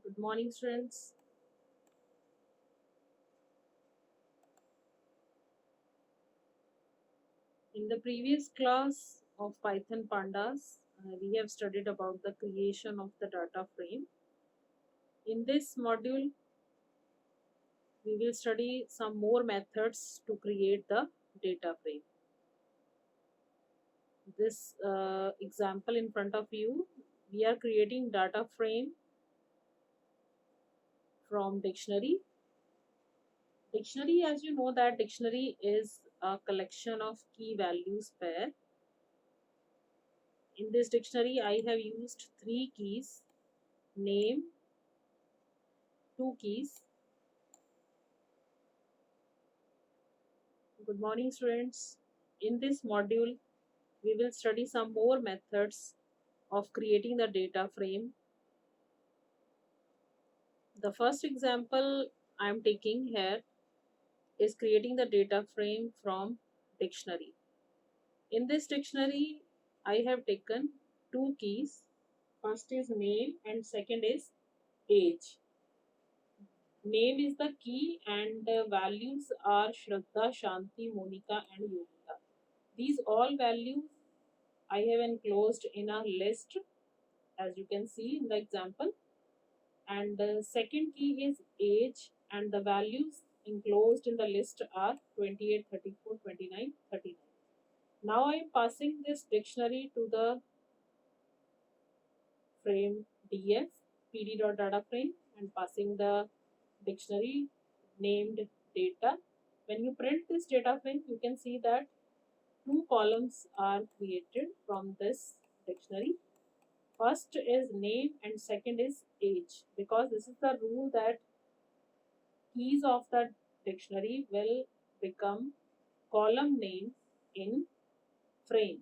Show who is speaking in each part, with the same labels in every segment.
Speaker 1: Good morning, students. In the previous class of Python Pandas, we have studied about the creation of the data frame. In this module, we will study some more methods to create the data frame. This example in front of you, we are creating data frame from dictionary. Dictionary, as you know, that dictionary is a collection of key values pair. In this dictionary, I have used 3 keys: name, 2 keys. Good morning, students. In this module, we will study some more methods of creating the data frame. The first example I am taking here is creating the data frame from dictionary. In this dictionary, I have taken 2 keys. First is name and second is age. Name is the key and the values are Shraddha, Shanti, Monica and Yogita. These all values I have enclosed in a list, as you can see in the example. And the second key is age, and the values enclosed in the list are 28, 34, 29, 39. Now I am passing this dictionary to the frame df pd.data frame and passing the dictionary named data. When you print this data frame, you can see that 2 columns are created from this dictionary. First is name and second is age, because this is the rule that keys of the dictionary will become column names in frame.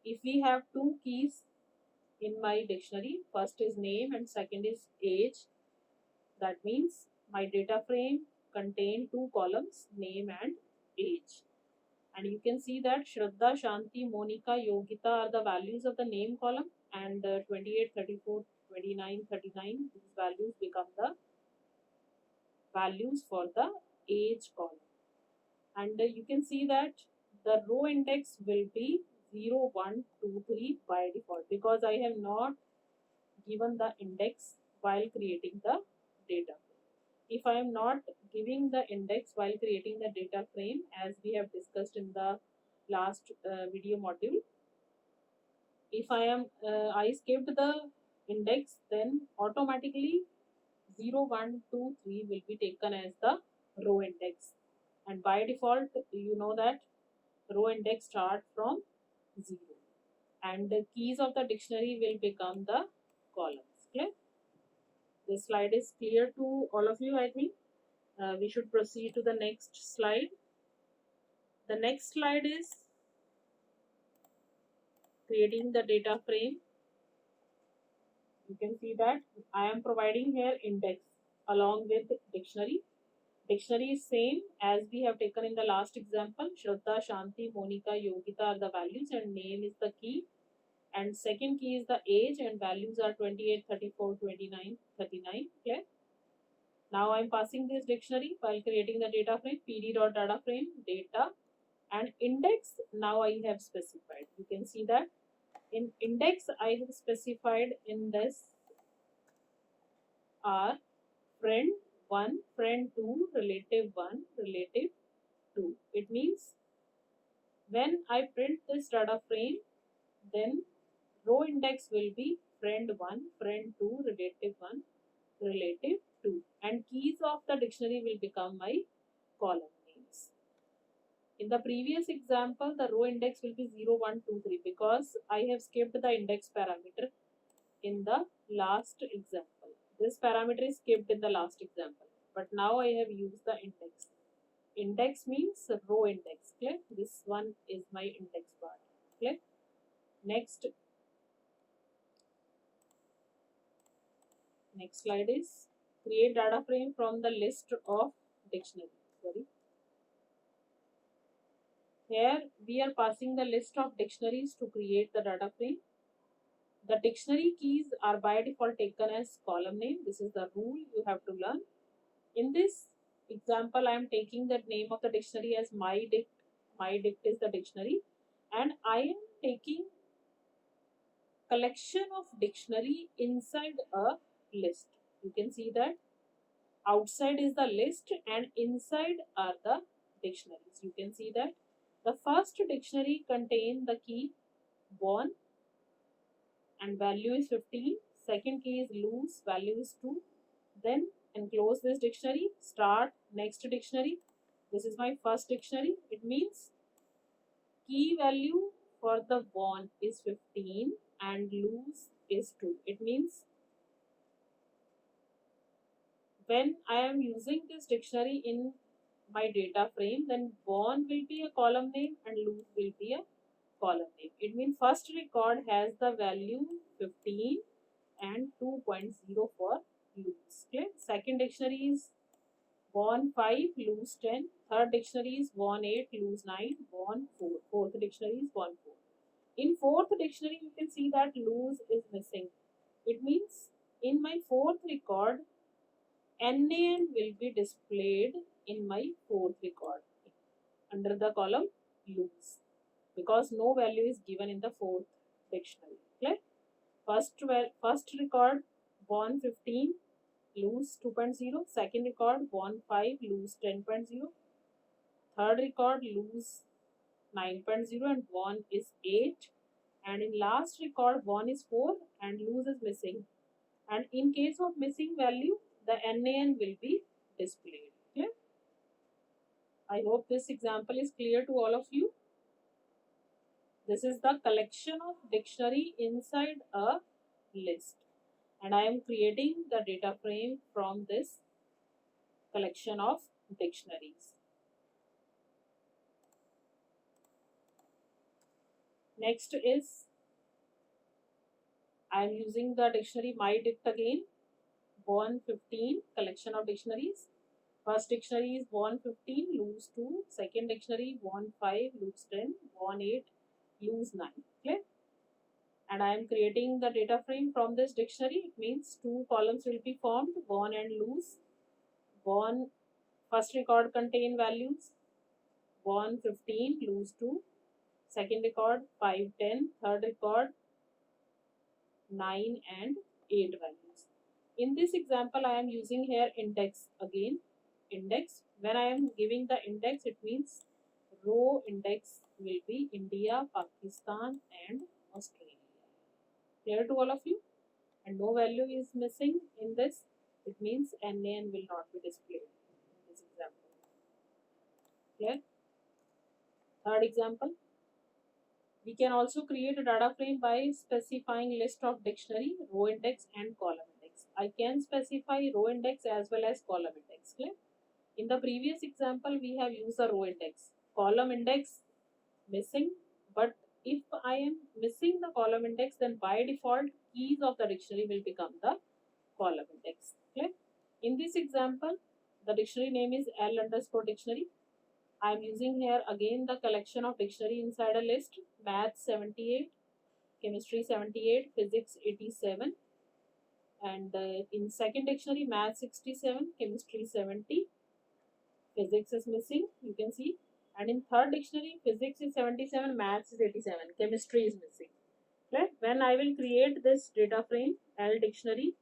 Speaker 1: If we have 2 keys in my dictionary, first is name and second is age, that means my data frame contain 2 columns, name and age. And you can see that Shraddha, Shanti, Monica, Yogita are the values of the name column, and 28, 34, 29, 39, these values become the values for the age column. And you can see that the row index will be 0, 1, 2, 3 by default, because I have not given the index while creating the data. If I am not giving the index while creating the data frame, as we have discussed in the last video module, if I skipped the index, then automatically 0, 1, 2, 3 will be taken as the row index, and by default you know that row index start from 0, and the keys of the dictionary will become the columns. Okay, this slide is clear to all of you, I think. We should proceed to the next slide. The next slide is creating the data frame. You can see that I am providing here index along with dictionary. Dictionary is same as we have taken in the last example. Shraddha, Shanti, Monica, Yogita are the values and name is the key. And second key is the age and values are 28, 34, 29, 39. Clear? Now I am passing this dictionary while creating the data frame, pd.data frame, data and index. Now I have specified. You can see that in index I have specified in this are friend 1, friend 2, relative 1, relative 2. It means when I print this data frame, then row index will be friend 1, friend 2, relative 1, relative 2, and keys of the dictionary will become my column names. In the previous example, the row index will be 0, 1, 2, 3 because I have skipped the index parameter in the last example. This parameter is skipped in the last example, but now I have used the index. Index means row index. Clear? This one is my index part. Clear? Next slide is create data frame from the list of dictionary. Here we are passing the list of dictionaries to create the data frame. The dictionary keys are by default taken as column name. This is the rule you have to learn. In this example, I am taking the name of the dictionary as MyDict. MyDict is the dictionary, and I am taking collection of dictionary inside a list. You can see that outside is the list and inside are the dictionaries. You can see that the first dictionary contain the key won and value is 15. Second key is lose, value is 2. Then enclose this dictionary, start next dictionary. This is my first dictionary. It means key value for the won is 15 and lose is 2. It means when I am using this dictionary in my data frame, then won will be a column name and lose will be a column name. It means first record has the value 15 and 2.0 for lose. Okay. Second dictionary is won 5, lose 10. Third dictionary is won 8, lose 9, won 4. Fourth dictionary is won 4. In fourth dictionary, you can see that lose is missing. It means in my fourth record, NaN will be displayed in my fourth record under the column lose because no value is given in the fourth dictionary. Okay? First record won 15, lose 2.0. Second record won 5, lose 10.0. Third record lose 9.0 and won is 8. And in last record won is 4 and lose is missing. And in case of missing value, the NaN will be displayed. Okay? I hope this example is clear to all of you. This is the collection of dictionary inside a list. And I am creating the data frame from this collection of dictionaries. Next is I am using the dictionary MyDict again. Won 15, collection of dictionaries. First dictionary is won 15, lose 2. Second dictionary won 5, lose 10, won 8, lose 9. Okay? And I am creating the data frame from this dictionary. It means two columns will be formed, won and lose. Won, first record contain values. Won 15, lose 2. Second record 5, 10. Third record 9 and 8 values. In this example, I am using here index again. Index. When I am giving the index, it means row index will be India, Pakistan and Australia. Clear to all of you? And no value is missing in this. It means NaN will not be displayed in this example. Clear? Third example. We can also create a data frame by specifying list of dictionary, row index and column index. I can specify row index as well as column index. Clear? In the previous example, we have used the row index. Column index missing, but if I am missing the column index, then by default keys of the dictionary will become the column index. Okay? In this example, the dictionary name is L underscore dictionary. I am using here again the collection of dictionary inside a list. Math 78, chemistry 78, physics 87. And in second dictionary, math 67, chemistry 70, physics is missing, you can see. And in third dictionary, physics is 77, maths is 87, chemistry is missing. Right? When I will create this data frame, L dictionary,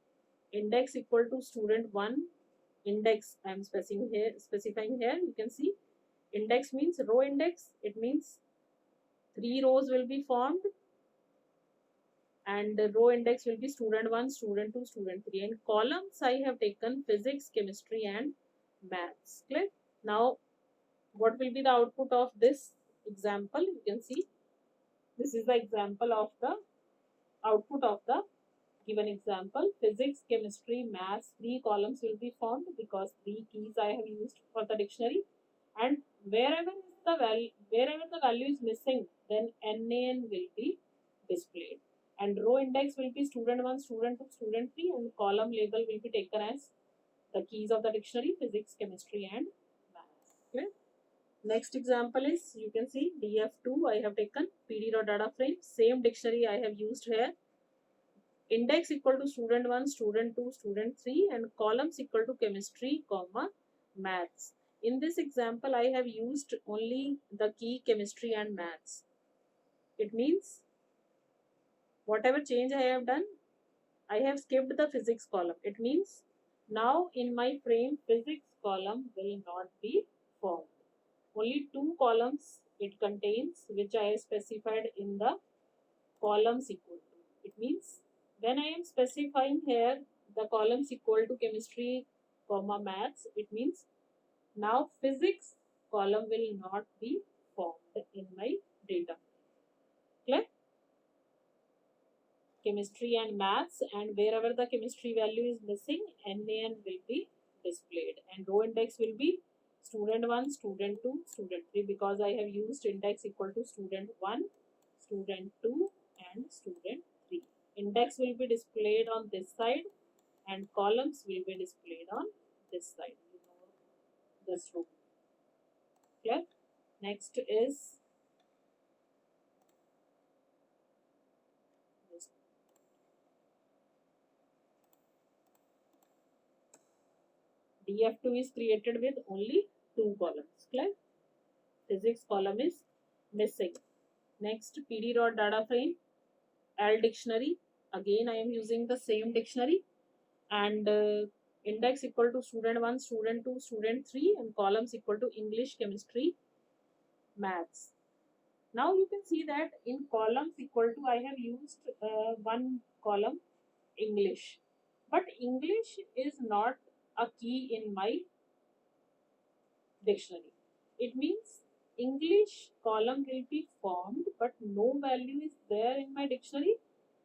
Speaker 1: index equal to student 1, index I am specifying here, you can see. Index means row index, it means 3 rows will be formed and the row index will be student 1, student 2, student 3. And columns I have taken physics, chemistry and maths. Clear? Now what will be the output of this example? You can see this is the example of the output of the given example. Physics, chemistry, maths, 3 columns will be formed because 3 keys I have used for the dictionary. And wherever the value is missing, then NaN will be displayed. And row index will be student 1, student 2, student 3, and column label will be taken as the keys of the dictionary, physics, chemistry and maths. Okay? Next example is, you can see DF2 I have taken, PD.data frame, same dictionary I have used here. index equal to student 1, student 2, student 3, and columns equal to chemistry, comma, maths. In this example, I have used only the key chemistry and maths. It means whatever change I have done, I have skipped the physics column. It means now in my frame, physics column will not be formed. Only two columns it contains, which I have specified in the columns equal to. It means when I am specifying here the columns equal to chemistry, comma, maths, it means now physics column will not be formed in my data. Clear? Chemistry and maths, and wherever the chemistry value is missing, NaN will be displayed, and row index will be student 1, student 2, student 3, because I have used index equal to student 1, student 2, and student 3. Index will be displayed on this side and columns will be displayed on this side. You know this row. Clear? Next is this. DF2 is created with only two columns. Clear? Physics column is missing. Next, PD dot data frame, L dictionary. Again, I am using the same dictionary, and index equal to student 1, student 2, student 3, and columns equal to English, chemistry, maths. Now you can see that in columns equal to, I have used one column English, but English is not a key in my dictionary. It means English column will be formed, but no value is there in my dictionary.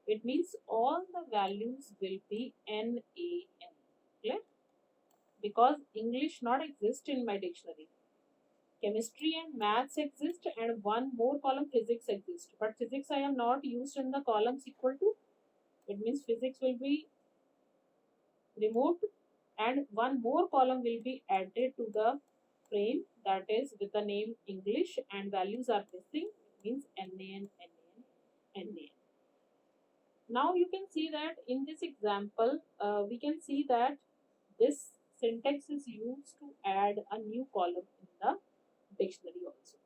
Speaker 1: It means all the values will be NaN. Clear? Because English not exist in my dictionary. Chemistry and maths exist, and one more column physics exists. But physics I have not used in the columns equal to. It means physics will be removed, and one more column will be added to the frame, that is with the name English, and values are missing. It means NaN, NaN, NaN. Now you can see that in this example, we can see that this syntax is used to add a new column in the dictionary also.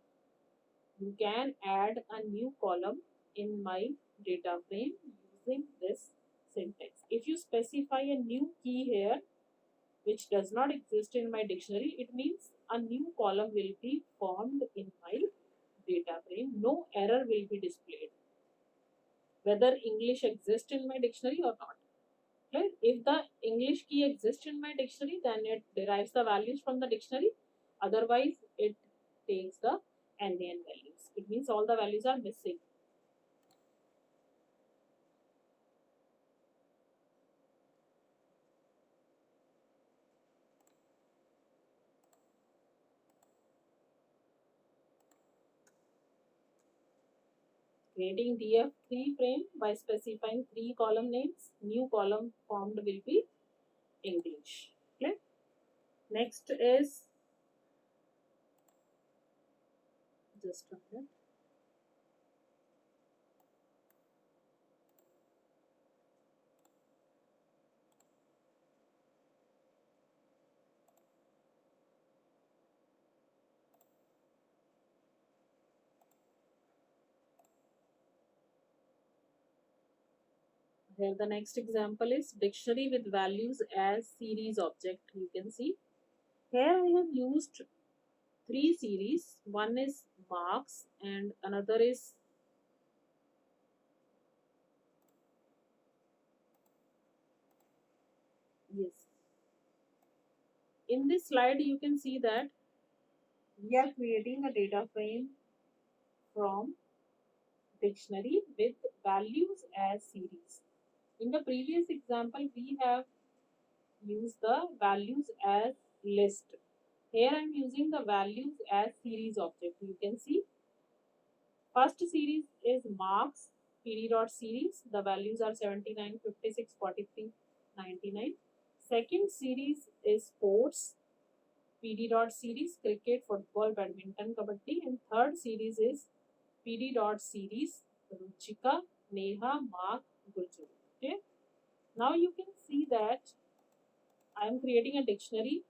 Speaker 1: You can add a new column in my data frame using this syntax. If you specify a new key here, which does not exist in my dictionary, it means a new column will be formed in my data frame. No error will be displayed, whether English exists in my dictionary or not. Right? If the English key exists in my dictionary, then it derives the values from the dictionary. Otherwise, it takes the NaN values. It means all the values are missing. Creating DF3 frame by specifying three column names, new column formed will be English. Okay. Next is just a minute. Here the next example is dictionary with values as series object. You can see here I have used three series. One is marks and another is yes. In this slide you can see that we are creating a data frame from dictionary with values as series. In the previous example we have used the values as list. Here I am using the values as series object. You can see first series is marks PD dot series. The values are 79, 56, 43, 99. Second series is sports PD dot series cricket, football, badminton, kabaddi, and third series is PD dot series Ruchika, Neha, Mark, Gurju. Okay. Now you can see that I am creating a dictionary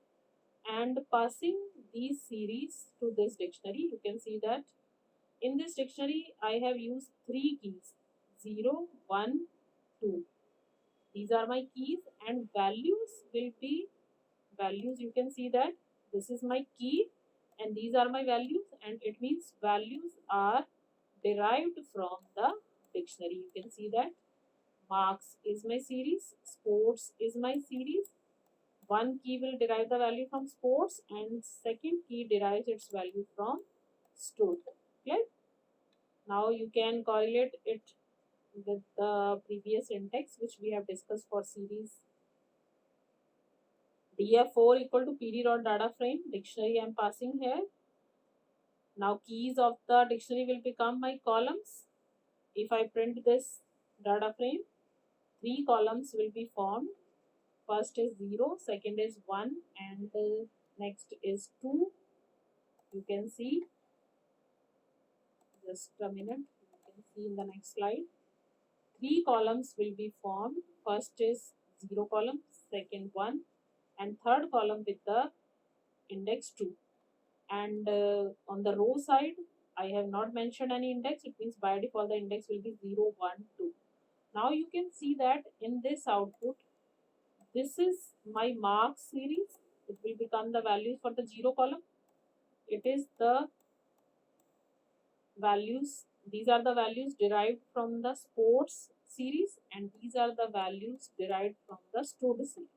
Speaker 1: and passing these series to this dictionary. You can see that in this dictionary I have used three keys: 0, 1, 2. These are my keys, and values will be values. You can see that this is my key and these are my values, and it means values are derived from the dictionary. You can see that marks is my series, sports is my series. One key will derive the value from sports and second key derives its value from stood. Okay. Now you can correlate it with the previous index which we have discussed for series. DF4 equal to PD dot data frame. Dictionary I am passing here. Now keys of the dictionary will become my columns. If I print this data frame, 3 columns will be formed. First is 0, second is 1, and the next is 2. You can see, just a minute, you can see in the next slide. 3 columns will be formed. First is 0 column, second 1, and third column with the index 2. And on the row side, I have not mentioned any index. It means by default the index will be 0, 1, 2. Now you can see that in this output, this is my marks series. It will become the values for the 0 column. It is the values, these are the values derived from the sports series, and these are the values derived from the stood series.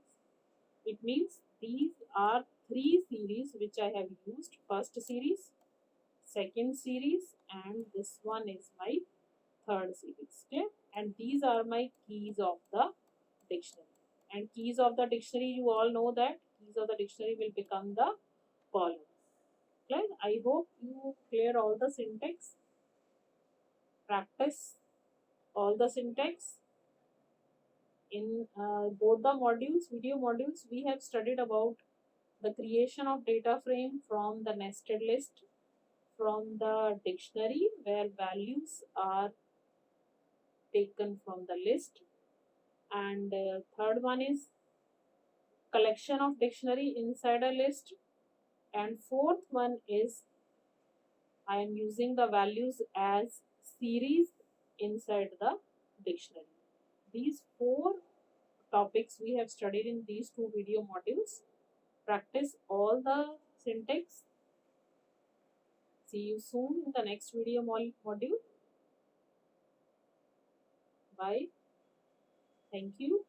Speaker 1: It means these are 3 series which I have used. First series, second series, and this one is my third series. Okay, and these are my keys of the dictionary. And keys of the dictionary, you all know that keys of the dictionary will become the columns. Okay, I hope you clear all the syntax. Practice all the syntax. In both the modules, video modules, we have studied about the creation of data frame from the nested list, from the dictionary where values are taken from the list, and third one is collection of dictionary inside a list, and fourth one is I am using the values as series inside the dictionary. These 4 topics we have studied in these 2 video modules. Practice all the syntax. See you soon in the next video module. Bye. Thank you.